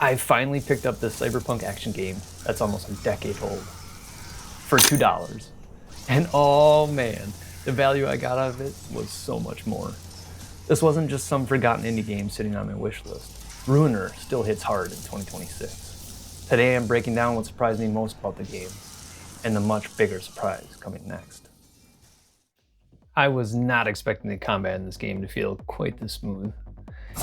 I finally picked up this cyberpunk action game that's almost a decade old for $2. And oh man, the value I got out of it was so much more. This wasn't just some forgotten indie game sitting on my wish list. Ruiner still hits hard in 2026. Today I'm breaking down what surprised me most about the game, and the much bigger surprise coming next. I was not expecting the combat in this game to feel quite this smooth.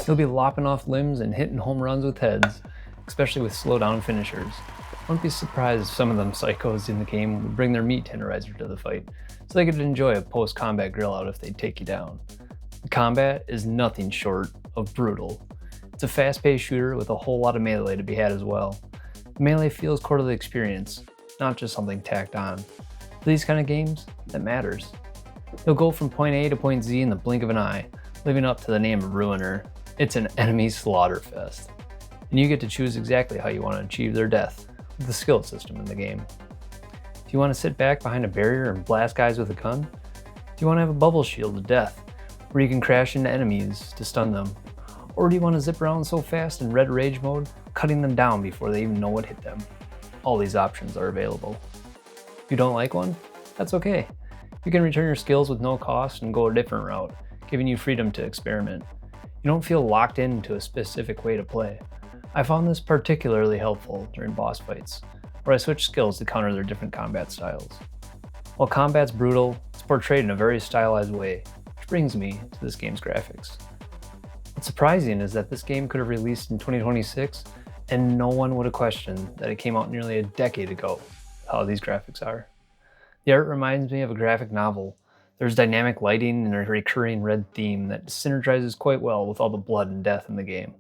You'll be lopping off limbs and hitting home runs with heads, especially with slowdown finishers. I wouldn't be surprised if some of them psychos in the game would bring their meat tenderizer to the fight, so they could enjoy a post-combat grill out if they take you down. The combat is nothing short of brutal. It's a fast-paced shooter with a whole lot of melee to be had as well. The melee feels core to the experience, not just something tacked on. For these kind of games, that matters. You'll go from point A to point Z in the blink of an eye, living up to the name of Ruiner. It's an enemy slaughter fest, and you get to choose exactly how you want to achieve their death with the skill system in the game. Do you want to sit back behind a barrier and blast guys with a gun? Do you want to have a bubble shield of death where you can crash into enemies to stun them? Or do you want to zip around so fast in red rage mode, cutting them down before they even know what hit them? All these options are available. If you don't like one, that's okay. You can return your skills with no cost and go a different route, giving you freedom to experiment. You don't feel locked into a specific way to play. I found this particularly helpful during boss fights, where I switched skills to counter their different combat styles. While combat's brutal, it's portrayed in a very stylized way, which brings me to this game's graphics. What's surprising is that this game could have released in 2026 and no one would have questioned that it came out nearly a decade ago with how these graphics are. The art reminds me of a graphic novel. There's dynamic lighting and a recurring red theme that synergizes quite well with all the blood and death in the game.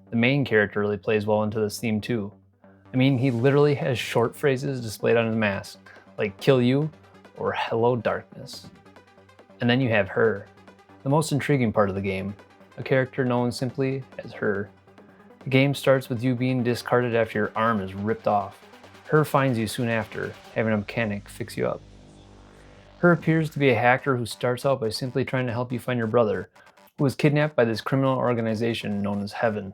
The main character really plays well into this theme too. I mean, he literally has short phrases displayed on his mask, like "kill you" or "hello darkness." And then you have her, the most intriguing part of the game, a character known simply as Her. The game starts with you being discarded after your arm is ripped off. Her finds you soon after, having a mechanic fix you up. Her appears to be a hacker who starts out by simply trying to help you find your brother, who was kidnapped by this criminal organization known as Heaven.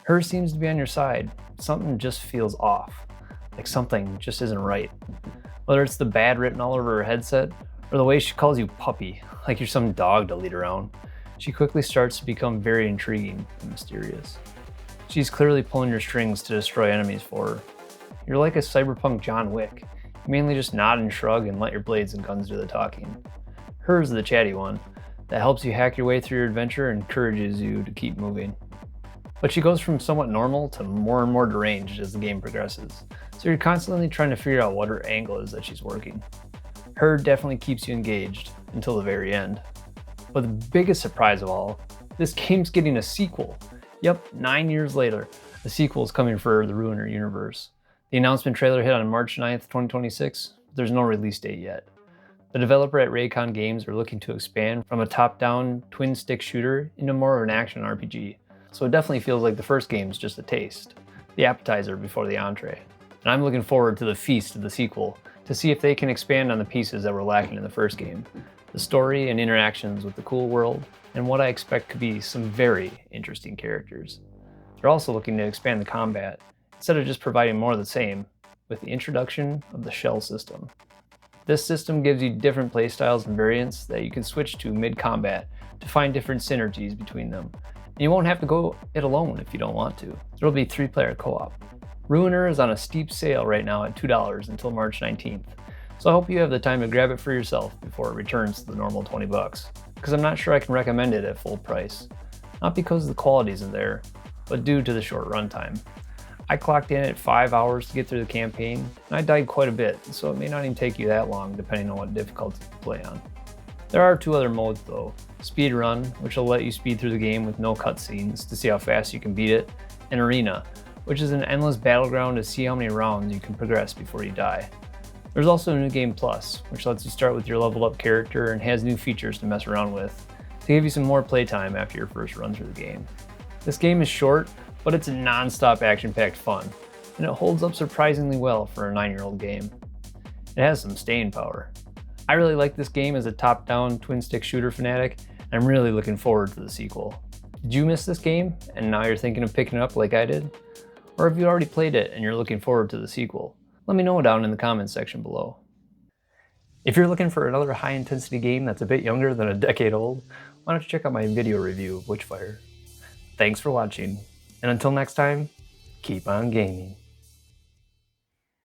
Her seems to be on your side. Something just feels off, like something just isn't right. Whether it's the bad written all over her headset, or the way she calls you puppy, like you're some dog to lead around, she quickly starts to become very intriguing and mysterious. She's clearly pulling your strings to destroy enemies for her. You're like a cyberpunk John Wick. You mainly just nod and shrug and let your blades and guns do the talking. Her's the chatty one that helps you hack your way through your adventure and encourages you to keep moving. But she goes from somewhat normal to more and more deranged as the game progresses, so you're constantly trying to figure out what her angle is that she's working. Her definitely keeps you engaged until the very end. But the biggest surprise of all, this game's getting a sequel. Yep, 9 years later, a sequel is coming for the Ruiner universe. The announcement trailer hit on March 9th, 2026, but there's no release date yet. The developer at Raycon Games are looking to expand from a top-down twin-stick shooter into more of an action RPG, so it definitely feels like the first game's just a taste, the appetizer before the entree. And I'm looking forward to the feast of the sequel to see if they can expand on the pieces that were lacking in the first game, the story and interactions with the cool world, and what I expect could be some very interesting characters. They're also looking to expand the combat, instead of just providing more of the same, with the introduction of the shell system. This system gives you different playstyles and variants that you can switch to mid-combat to find different synergies between them. And you won't have to go it alone if you don't want to. There will be 3-player co-op. Ruiner is on a steep sale right now at $2 until March 19th, so I hope you have the time to grab it for yourself before it returns to the normal $20, because I'm not sure I can recommend it at full price. Not because the quality isn't there, but due to the short runtime. I clocked in at 5 hours to get through the campaign, and I died quite a bit, so it may not even take you that long depending on what difficulty you play on. There are 2 other modes though, Speed Run, which will let you speed through the game with no cutscenes to see how fast you can beat it, and Arena, which is an endless battleground to see how many rounds you can progress before you die. There's also New Game Plus, which lets you start with your leveled up character and has new features to mess around with, to give you some more playtime after your first run through the game. This game is short, but it's a non-stop action-packed fun, and it holds up surprisingly well for a 9-year-old game. It has some staying power. I really like this game as a top-down twin-stick shooter fanatic, and I'm really looking forward to the sequel. Did you miss this game, and now you're thinking of picking it up like I did? Or if you already played it and you're looking forward to the sequel, let me know down in the comments section below. If you're looking for another high-intensity game that's a bit younger than a decade old, why don't you check out my video review of Witchfire. Thanks for watching, and until next time, keep on gaming.